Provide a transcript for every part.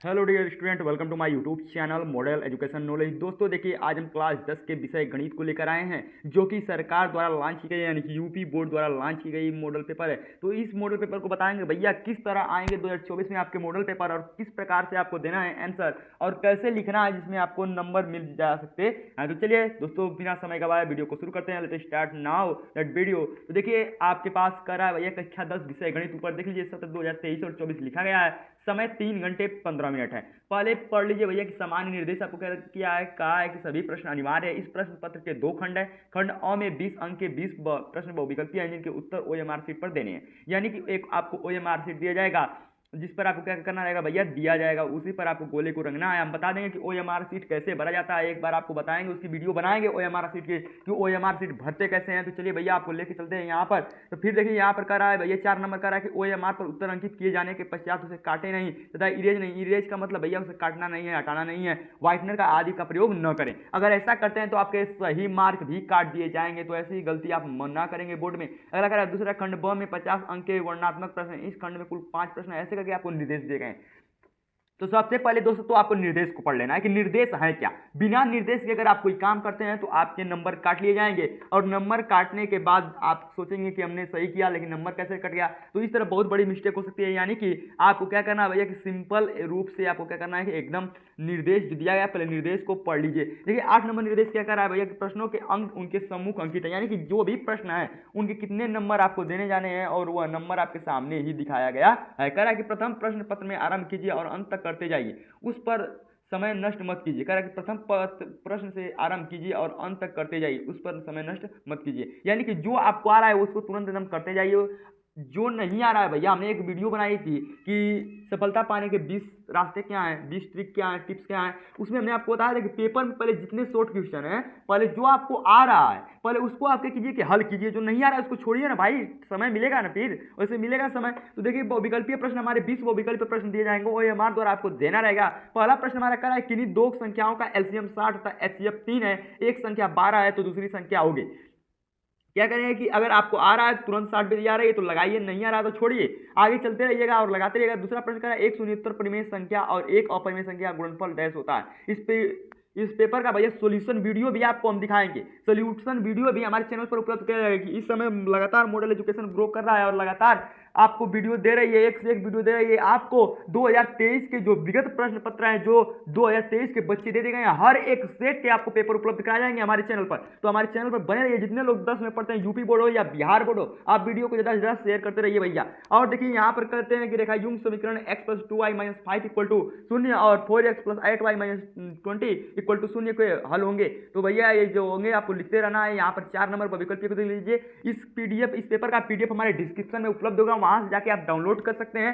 Hello dear student, welcome to my YouTube channel model education knowledge. दोस्तों देखिए, आज हम क्लास 10 के विषय गणित को लेकर आए हैं, जो कि सरकार द्वारा लॉन्च की गई, यानी कि यूपी बोर्ड द्वारा लॉन्च की गई मॉडल पेपर है। तो इस मॉडल पेपर को बताएंगे भैया किस तरह आएंगे 2024 में आपके मॉडल पेपर, और किस प्रकार से आपको देना है आंसर, और कैसे लिखना है जिसमें आपको नंबर मिल जा सकते हैं। तो चलिए दोस्तों, बिना समय गवाए वीडियो को शुरू करते हैं। Let's start now that video. तो देखिए, आपके पास कर रहा है भैया कक्षा 10 विषय गणित। ऊपर देख लीजिए, सत्र 2023 और 24 लिखा गया है। समय 3 घंटे 15 मिनट है। पहले पढ़ लीजिए भैया कि सामान्य निर्देश आपको किया है, कहा है कि सभी प्रश्न अनिवार्य है। इस प्रश्न पत्र के 2 खंड है। खंड अ में 20 अंक के 20 प्रश्न बहुविकल्पीय हैं, जिनके उत्तर ओएमआर शीट पर देने हैं। यानी कि एक आपको ओएमआर शीट दिया जाएगा, जिस पर आपको क्या करना रहेगा भैया, दिया जाएगा, उसी पर आपको गोले को रंगना है। हम बता देंगे कि ओएमआर शीट कैसे भरा जाता है, एक बार आपको बताएंगे, उसकी वीडियो बनाएंगे ओएमआर शीट की कि ओएमआर शीट भरते कैसे हैं। तो चलिए भैया, आपको लेके चलते हैं यहाँ पर। तो फिर देखिए, यहाँ पर कह रहा है भैया 4 नंबर कह रहा है कि ओएमआर पर उत्तर अंकित किए जाने के पश्चात उसे काटे नहीं तथा इरेज नहीं। इरेज का मतलब भैया उसे काटना नहीं है, हटाना नहीं है, व्हाइटनर का आदि का प्रयोग न करें। अगर ऐसा करते हैं तो आपके सही मार्क भी काट दिए जाएंगे। तो ऐसी गलती आप ना करेंगे बोर्ड में। अगला कह रहा है दूसरा खंड ब में 50 अंक के वर्णनात्मक प्रश्न। इस खंड में कुल 5 प्रश्न ऐसे करके आपको निर्देश दिए गए। तो सबसे पहले दोस्तों तो आपको निर्देश को पढ़ लेना है कि निर्देश है क्या। बिना निर्देश के अगर आप कोई काम करते हैं तो आपके नंबर काट लिए जाएंगे, और नंबर काटने के बाद आप सोचेंगे कि हमने सही किया लेकिन नंबर कैसे कट गया। तो इस तरह बहुत बड़ी मिस्टेक हो सकती है। यानी कि आपको क्या करना है भैया कि सिंपल रूप से आपको क्या करना है कि एकदम निर्देश जो दिया गया पहले निर्देश को पढ़ लीजिए। देखिए 8 नंबर निर्देश क्या कर रहा है भैया कि प्रश्नों के अंक उनके सम्मुख अंकित है। यानी कि जो भी प्रश्न है उनके कितने नंबर आपको देने जाने हैं, और वह नंबर आपके सामने ही दिखाया गया है। कह रहा है कि प्रथम प्रश्न पत्र में आरंभ कीजिए और अंत तक करते जाइए, उस पर समय नष्ट मत कीजिए। कह रहा है कि प्रथम प्रश्न से आरंभ कीजिए और अंत तक करते जाइए, उस पर समय नष्ट मत कीजिए। यानी कि जो आपको आ रहा है उसको तुरंत एकदम करते जाइए। जो नहीं आ रहा है भैया, हमने एक वीडियो बनाई थी कि सफलता पाने के 20 रास्ते क्या हैं, 20 ट्रिक क्या हैं, टिप्स क्या हैं। उसमें हमने आपको बताया था कि पेपर में पहले जितने शॉर्ट क्वेश्चन हैं, पहले जो आपको आ रहा है पहले उसको आप क्या कीजिए कि हल कीजिए। जो नहीं आ रहा है उसको छोड़िए ना भाई, समय मिलेगा ना, फिर वैसे मिलेगा समय। तो देखिए, बहुविकल्पीय प्रश्न हमारे 20 बहुविकल्पीय प्रश्न दिए जाएंगे, ओएमआर द्वारा आपको देना रहेगा। पहला प्रश्न हमारा कह रहा है किन्हीं दो संख्याओं का एलसीएम 60 तथा एचसीएफ 3 है। एक संख्या 12 है तो दूसरी संख्या होगी। क्या करेंगे कि अगर आपको आ रहा है तुरंत 60 पे आ रही है तो लगाइए, नहीं आ रहा तो छोड़िए, आगे चलते रहिएगा और लगाते रहिएगा। दूसरा प्रश्न कह रहा है एक शून्योत्तर परिमेय संख्या और एक अपरिमेय संख्या गुणनफल डैश होता है। इस पेपर का भैया सॉल्यूशन वीडियो भी आपको हम दिखाएंगे। सॉल्यूशन वीडियो भी हमारे चैनल पर उपलब्ध किया जाएगा। कि इस समय लगातार मॉडल एजुकेशन ग्रो कर रहा है और लगातार आपको वीडियो दे रही है, एक से एक वीडियो दे रही है। आपको 2023 के जो विगत प्रश्न पत्र हैं, जो 2023 के बच्चे दे दिए गए हैं, हर एक सेट के आपको पेपर उपलब्ध कराए जाएंगे हमारे चैनल पर। तो हमारे चैनल पर बने रहिए। जितने लोग 10 में पढ़ते हैं, यूपी बोर्ड हो या बिहार बोर्ड हो, आप वीडियो को ज्यादा से ज्यादा शेयर करते रहिए भैया। और देखिए यहाँ पर कहते हैं कि रेखा युग्म समीकरण x + 2y - 5 = 0 और 4x + 8y - 20 = 0 के हल होंगे। तो भैया ये जो होंगे आपको लिखते रहना है। यहाँ पर 4 नंबर पर विकल्प को देख लीजिए। इस पेपर का पीडीएफ हमारे डिस्क्रिप्शन में उपलब्ध होगा, वहां से जाके आप डाउनलोड कर सकते हैं।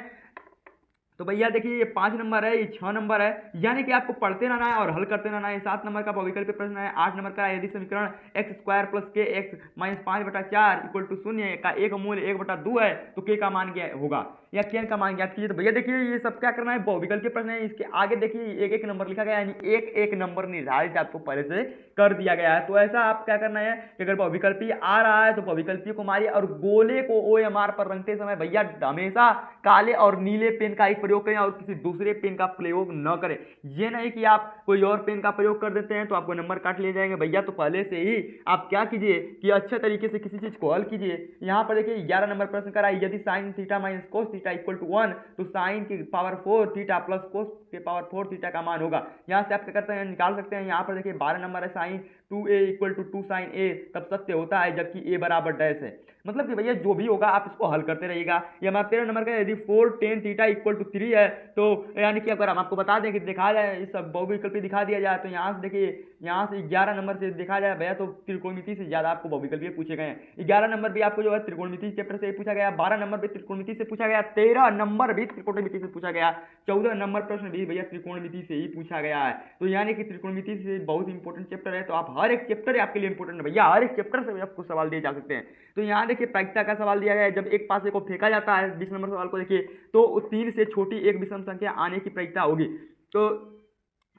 तो भैया देखिए, ये 5 नंबर है, ये 6 नंबर है, यानी कि आपको पढ़ते रहना है और हल करते रहना है। 7 नंबर का बहुविकल्पीय प्रश्न है। 8 नंबर का यदि समीकरण x² + kx - 5/4 = 0 का एक मूल्य 1/2 है तो k का मान क्या होगा, या k का मान ज्ञात कीजिए। तो भैया देखिए, ये सब क्या करना है, बहुविकल्पीय प्रश्न है। इसके आगे देखिए एक एक नंबर लिखा गया है, यानी एक एक नंबर निर्धारित आपको पहले से कर दिया गया है। तो ऐसा आप क्या करना है कि अगर बहुविकल्पीय आ रहा है तो बहुविकल्पीय को मारिए, और गोले को ओएमआर पर रंगते समय भैया हमेशा काले और नीले पेन का ही प्रयोग करें और किसी दूसरे पेन का प्रयोग न करें। ये नहीं कि आप कोई और पेन का प्रयोग कर देते हैं तो आपको नंबर काट लिए जाएंगे भैया। तो पहले से ही आप क्या कीजिए कि अच्छे तरीके से किसी चीज को हल कीजिए। यहाँ पर देखिए 11 नंबर प्रश्न करा है, यदि sin थीटा - cos थीटा = 1 तो sin की पावर 4 थीटा + cos के पावर 4 थीटा का मान होगा। यहाँ से आप क्या करते हैं, निकाल सकते हैं। यहाँ पर देखिए 12 नंबर है, sin 2a = 2 sin a तब सत्य होता है जबकि a बराबर डैश है। मतलब कि भैया जो भी होगा आप इसको हल करते रहिएगा। ये हमारा 13 नंबर का, यदि 4 tan थीटा = 3 है तो यानी कि अगर हम आपको बता दें कि दिखा जाए, इस सब बहुविकल्पी दिखा दिया जाए, तो यहाँ से देखिए, यहाँ से 11 नंबर से दिखा जाए भैया तो त्रिकोणमिति से ज्यादा आपको बहुविकल्पी पूछे गए हैं। 11 नंबर भी आपको जो है त्रिकोणमिति चैप्टर से पूछा गया, 12 नंबर भी त्रिकोणमिति से पूछा गया, 13 नंबर भी त्रिकोणमिति से पूछा गया, 14 नंबर प्रश्न भी भैया त्रिकोणमिति से ही पूछा गया है। तो यानी कि त्रिकोणमिति से बहुत इंपॉर्टेंट चैप्टर है। तो आप हर एक चैप्टर आपके लिए इंपॉर्टेंट है भैया, हर एक चैप्टर से आपको सवाल दिए जा सकते हैं। तो यहाँ देखिए प्रायिकता का सवाल दिया गया है। जब एक पासे को फेंका जाता है, 20 नंबर सवाल को देखिए, तो 3 से छोटी एक विषम संख्या आने की प्रायिकता होगी। तो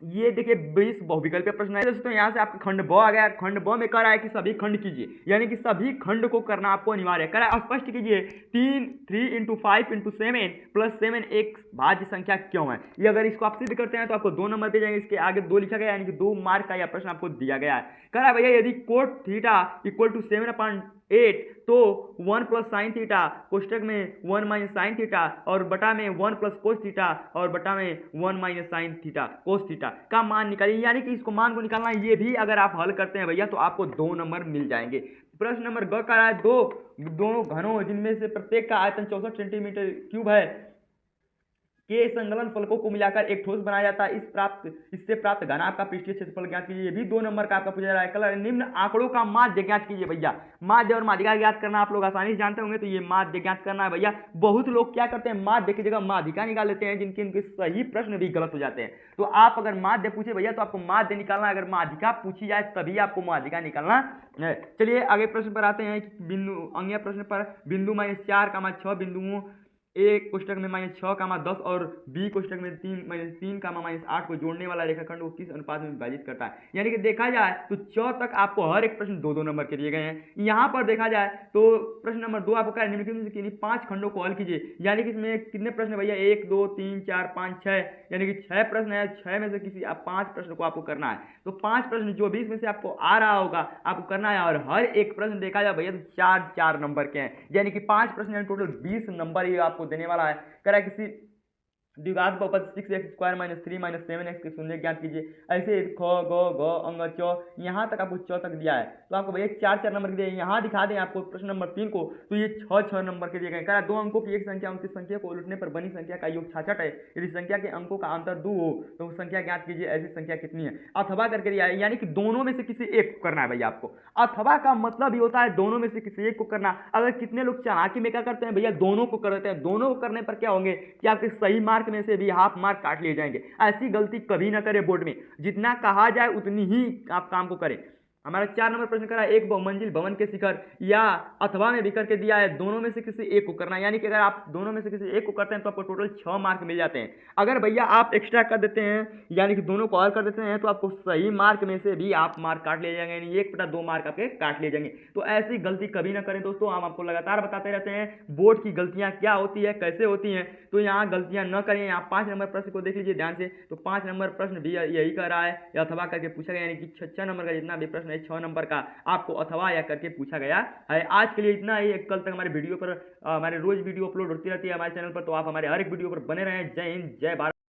ये देखिए 20 बहुविकल्पीय प्रश्न है दोस्तों। यहाँ से आपका खंड ब आ गया। खंड ब में कह रहा है कि सभी खंड कीजिए, यानी कि सभी खंड को करना आपको अनिवार्य है। कह रहा है स्पष्ट कीजिए 3 इंटू 5 इंटू 7 प्लस 7 एक भाज्य संख्या क्यों है। ये अगर इसको आप सिद्ध करते हैं तो आपको 2 नंबर दे जाएंगे। इसके आगे 2 लिखा गया, यानी कि 2 मार्क का यह प्रश्न आपको दिया गया है। कह रहा है भैया यदि कोट थीटा इक्वल टू 7/8 तो 1 प्लस साइन थीटा कोष्टक में 1 माइनस साइन थीटा और बटा में 1 प्लस कोस थीटा और बटा में 1 minus sine theta cos theta का मान निकालिए। यानी कि इसको मान को निकालना है। ये भी अगर आप हल करते हैं भैया तो आपको 2 नंबर मिल जाएंगे। प्रश्न नंबर ग का है दो घनों जिनमें से प्रत्येक का आयतन 64 सेंटीमीटर क्यूब है के संकलन फलकों को मिलाकर एक ठोस बनाया जाता है। इससे प्राप्त घनाभ का पृष्ठीय क्षेत्रफल ज्ञात कीजिए। ये भी 2 नंबर का आपका पूछा जा रहा है। कलर निम्न आंकड़ों का माध्य ज्ञात कीजिए। भैया माध्य और माध्यिका ज्ञात करना आप लोग आसानी से जानते होंगे, तो ये माध्य ज्ञात करना है भैया। बहुत लोग क्या करते हैं, माध्य की जगह माध्यिका निकाल लेते हैं, जिनके इनके सही प्रश्न भी गलत हो जाते हैं। तो आप अगर माध्य पूछे भैया तो आपको माध्य निकालना है, अगर माध्यिका पूछी जाए तभी आपको माध्यिका निकालना है। चलिए आगे प्रश्न पर आते हैं। बिंदु अंग्य प्रश्न पर बिंदु -4, 6 बिंदुओं ए कोष्टक में -6, 10 और बी कोष्टक में 3, -8 को जोड़ने वाला रेखाखंड को किस अनुपात में विभाजित करता है। यानी कि देखा जाए तो 6 तक आपको हर एक प्रश्न 2-2 नंबर के दिए गए हैं। यहाँ पर देखा जाए तो प्रश्न नंबर 2 आपको क्या है, निम्नलिखित में से 5 खंडों को हल कीजिए। यानी कि इसमें कितने प्रश्न भैया, 1 2 3 4 5 6, यानी कि 6 प्रश्न है। 6 में से किसी 5 प्रश्न को आपको करना है। तो 5 प्रश्न जो भी इसमें से आपको आ रहा होगा आपको करना है, और हर एक प्रश्न देखा जाए भैया तो 4-4 नंबर के हैं। यानी कि 5 प्रश्न यानी टोटल 20 नंबर ये आपको देने वाला है। करा किसी द्विघात बहुपद 6x² - 3 - 7x के शून्य ज्ञात कीजिए। ऐसे ख ग घ अंग च यहाँ तक आपको च तक दिया है, तो आपको भैया 4-4 नंबर के दिए। यहाँ दिखा दें आपको प्रश्न नंबर 3 को, तो ये 6-6 नंबर के दिए गए। कह 2 अंकों की एक संख्या उनकी संख्या को उलटने पर बनी संख्या का योग 66 है। यदि संख्या के अंकों का अंतर 2 हो तो वो संख्या ज्ञात कीजिए। ऐसी संख्या कितनी है। अथवा करके दिया है, यानी कि दोनों में से किसी एक को करना है भैया आपको। अथवा का मतलब ही होता है दोनों में से किसी एक को करना। अगर कितने लोग चालाकी में क्या करते हैं भैया, दोनों को कर देते हैं। दोनों को करने पर क्या होंगे कि आपके सही मार्क में से भी हाफ मार्क काट लिए जाएंगे। ऐसी गलती कभी ना करें बोर्ड में। जितना कहा जाए उतनी ही आप काम को करें। हमारा 4 नंबर प्रश्न करा एक बहुमंजिल भवन के शिखर या अथवा में बिखर के दिया है, दोनों में से किसी एक को करना है। यानी कि अगर आप दोनों में से किसी एक को करते हैं तो आपको टोटल 6 मार्क मिल जाते हैं। अगर भैया आप एक्स्ट्रा कर देते हैं यानी कि दोनों को और कर देते हैं तो आपको सही मार्क में से भी आप मार्क काट ले जाएंगे, यानी 1/2 मार्क आपके काट ले जाएंगे। तो ऐसी गलती कभी ना करें दोस्तों। हम आपको लगातार बताते रहते हैं बोर्ड की गलतियां क्या होती है, कैसे होती हैं, तो यहाँ गलतियां न करें। यहाँ 5 नंबर प्रश्न को देख लीजिए ध्यान से, तो 5 नंबर प्रश्न भी यही कर रहा है, अथवा करके पूछा गया। यानी कि 6 नंबर का जितना भी प्रश्न है 6 नंबर का आपको अथवा या करके पूछा गया है। आज के लिए इतना ही। कल तक हमारे वीडियो पर हमारे रोज वीडियो अपलोड होती रहती है हमारे चैनल पर, तो आप हमारे हर एक वीडियो पर बने रहें। जय हिंद, जय भारत।